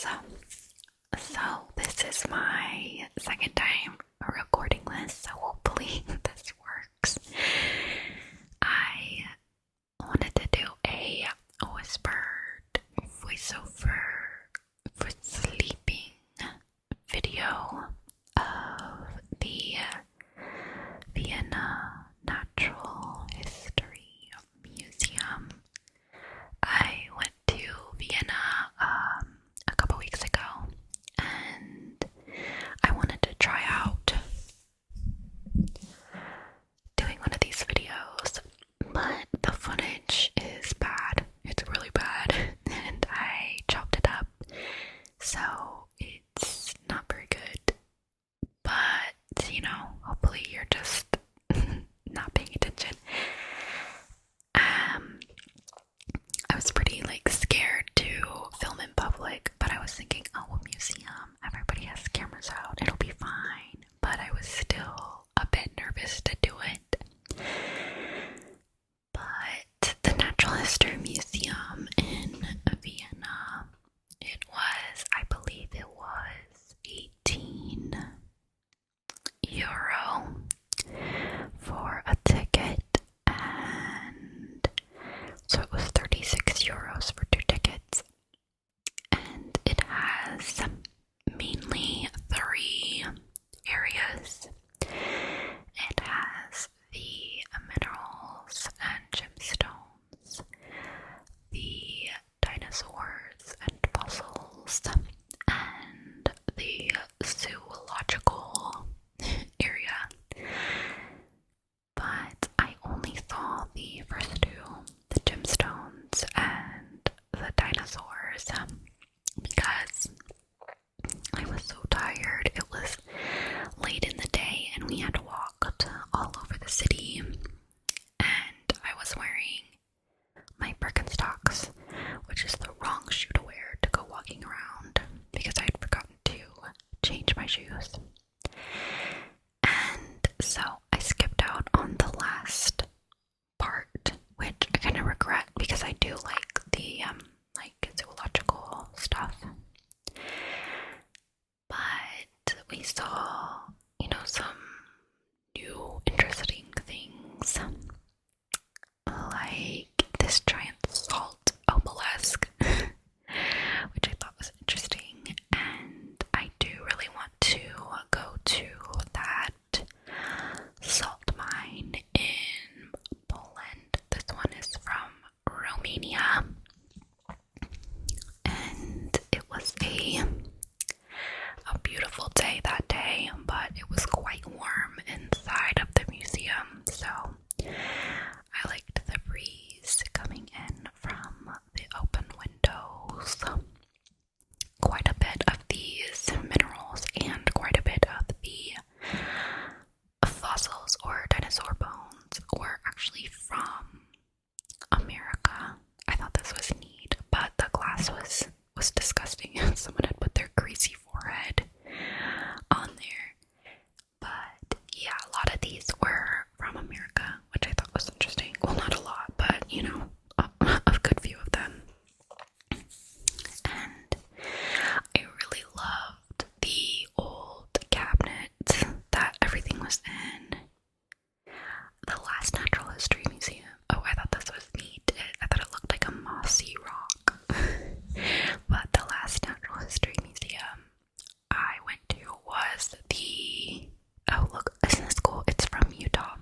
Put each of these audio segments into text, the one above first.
this. So this is my second time recording this, so hopefully this works. I wanted to do a whispered voiceover for sleeping video of the Vienna Natural History Museum. I went to Vienna a couple weeks ago, and I wanted to try out doing one of these videos, but the footage is bad. It's really bad, and I chopped it up, so it's not very good. But, hopefully you're just not paying attention. I was pretty scared to film in public, but I was thinking, oh, a museum, everybody has cameras out, it'll be fine. But I was still a bit nervous to do it. But the Natural History Museum in Vienna, I believe it was 18 euro for a ticket, and so it was 36 euros for 2 tickets, and it has mainly 3 areas. It has the minerals and gemstones, the dinosaurs and fossils, and the zoological area. But I only saw the first 2, the gemstones and the dinosaurs, because I was so tired. It was late in the day and we had to walk all over the city, and I was wearing my Birkenstocks, which is the wrong shoe to wear to go walking around because I had forgotten to change my shoes. And so I skipped out on the last part, which I kind of regret because I do like the zoological stuff. But we saw, some new interesting things, like this giant salt obelisk, which I thought was interesting, and I do really want to go to that salt mine in Poland. This one is from Romania, and it was a beautiful day that day, but it was quite warm inside of the museum, so I liked the breeze coming in from the open windows. Quite a bit of these minerals and quite a bit of the fossils or dinosaur bones were actually from America. I thought this was neat, but the glass was disgusting. Someone had put their greasy forehead on there. But yeah, a lot of these were from America, which I thought was interesting. Well, not a lot, but a good few of them. And I really loved the old cabinets that everything was in. The last Natural History Museum. Oh, I thought this was neat. I thought it looked like a mossy rock. But the last Natural History Museum I went to was oh look, isn't this cool? It's from Utah.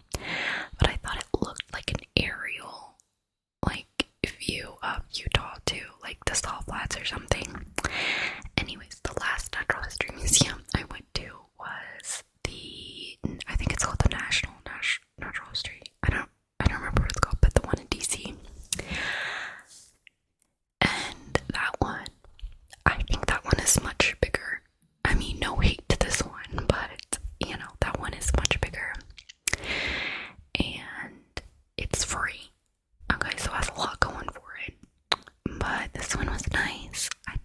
But I thought it looked like an aerial, view of Utah too, like the Salt Flats or something. Anyways, the last Natural History Museum I went to was I think it's called the Natural History. I don't remember what it's called, but the one in DC. And that one, I think that one is much bigger. I mean, no hate to this one, but that one is much bigger. And it's free. Okay, so it has a lot going for it. But this one was nice. I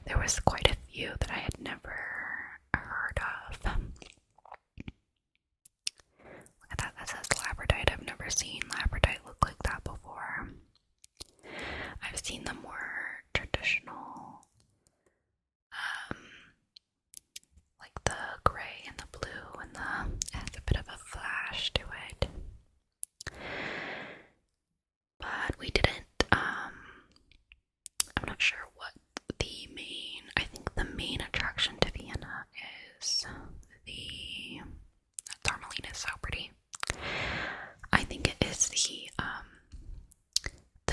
there was quite a few that I had never heard of. Look at that, that says labradorite. I've never seen labradorite look like that before. I've seen the more traditional, like the gray and the blue, and it has a bit of a flash to it. But we didn't, I'm not sure what I think the main attraction to Vienna is the Tourmaline is so pretty. I think it is the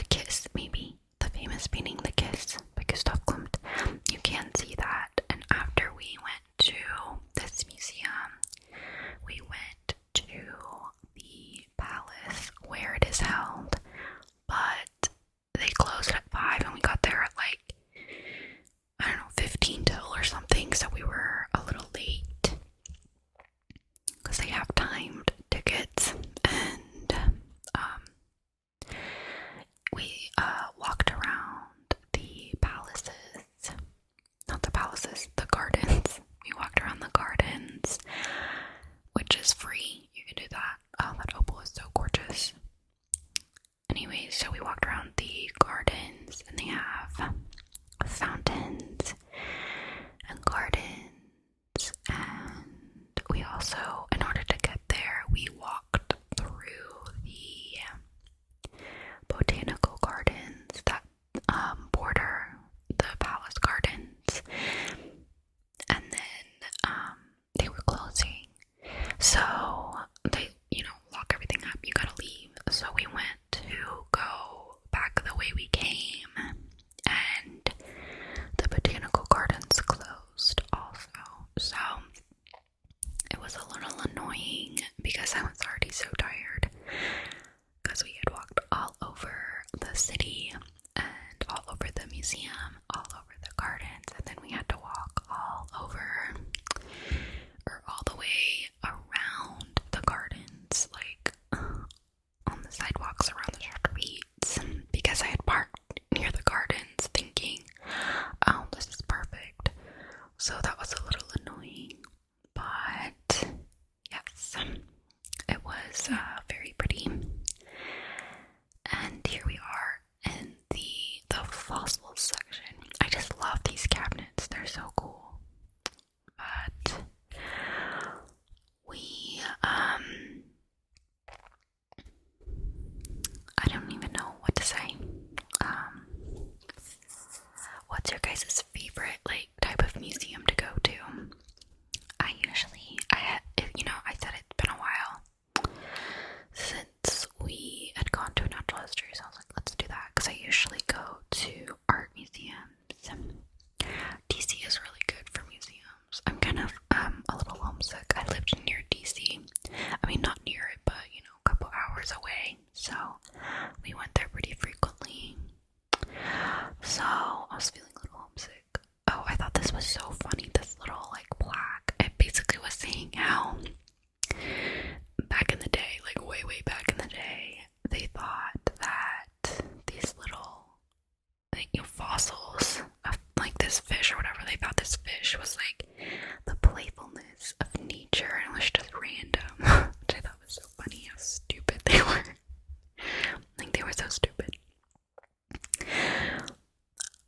Kiss, maybe. The famous painting, The Kiss, by Gustav Klimt. You can see that. And after we went to this museum, we went to the palace where it is held, but they closed at 5 and we got there at like, I don't know, 15 till or something, so we were a little late because they have timed tickets. And we walked around the palaces, not the palaces, the gardens. We walked around the gardens, which is free. You can do that. Oh, that opal is so gorgeous. Anyways, so we walked around the gardens, and they have fountains and gardens, and we also, in order to get there, we walked through the botanical gardens that border the palace gardens, and then they were closing, so they, lock everything up, you gotta leave. So we went to go back the way we came, and the botanical gardens closed also. So it was a little annoying because I was already so tired, because we had walked all over the city and all over the museum, all over the gardens, and then we had to walk all the way around the gardens, like on the sidewalks around the streets, because I had parked near the gardens thinking, oh, this is perfect. So that was a little annoying, but yes, it was very pretty. And here we are in the fossils section. I just love these cabinets, they're so cool. But we I don't even know what to say. What's your guys' favorite type of museum to go to? I said it's been a while since we had gone to a natural history, so I was like, let's do that, because I usually go to art museums. DC is really good for museums. I'm kind of a little homesick. I lived near DC. I mean, not near it, but a couple hours away, so we went there pretty frequently. So I was feeling a little homesick. Oh, I thought this was so funny, this little plaque. It basically was saying how back in the day, way back in the day, they thought that these little fossils of this fish or whatever, they thought this fish was the playfulness of nature, and it was just random, which I thought was so funny how stupid they were. They were so stupid.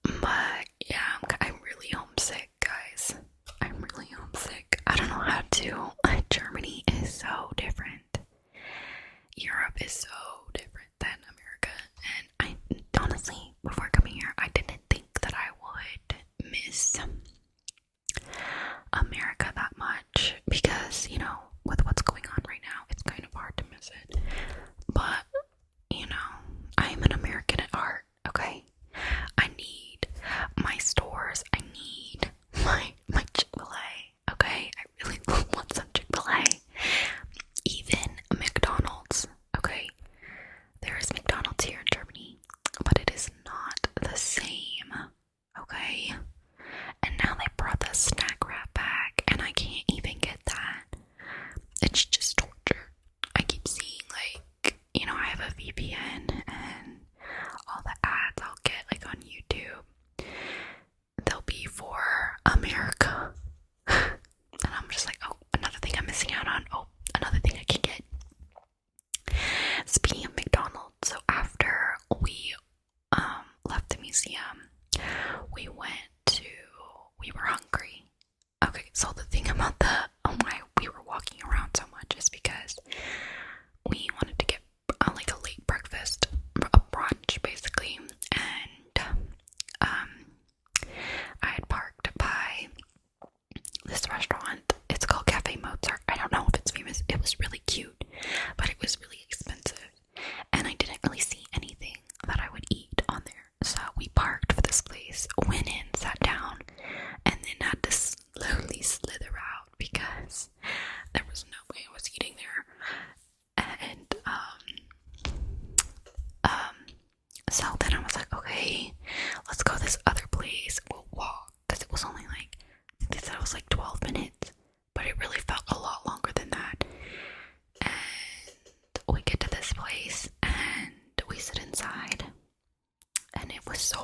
But yeah, I'm really homesick, guys. I'm really homesick. I don't know how to. Germany is so different. Europe is so different than America. And I honestly, before coming here, I didn't think that I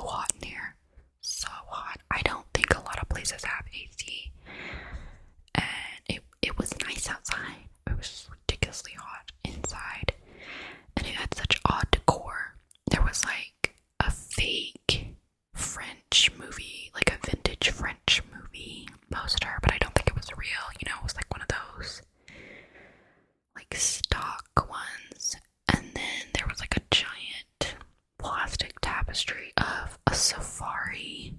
hot in here. So hot. I don't think a lot of places have AC. And it was nice outside. It was just ridiculously hot inside. And it had such odd decor. There was like a fake French movie, like a vintage French movie poster, but I don't think it was real. You know, it was like one of those like stock ones. And then there was like a giant plastic tapestry of a safari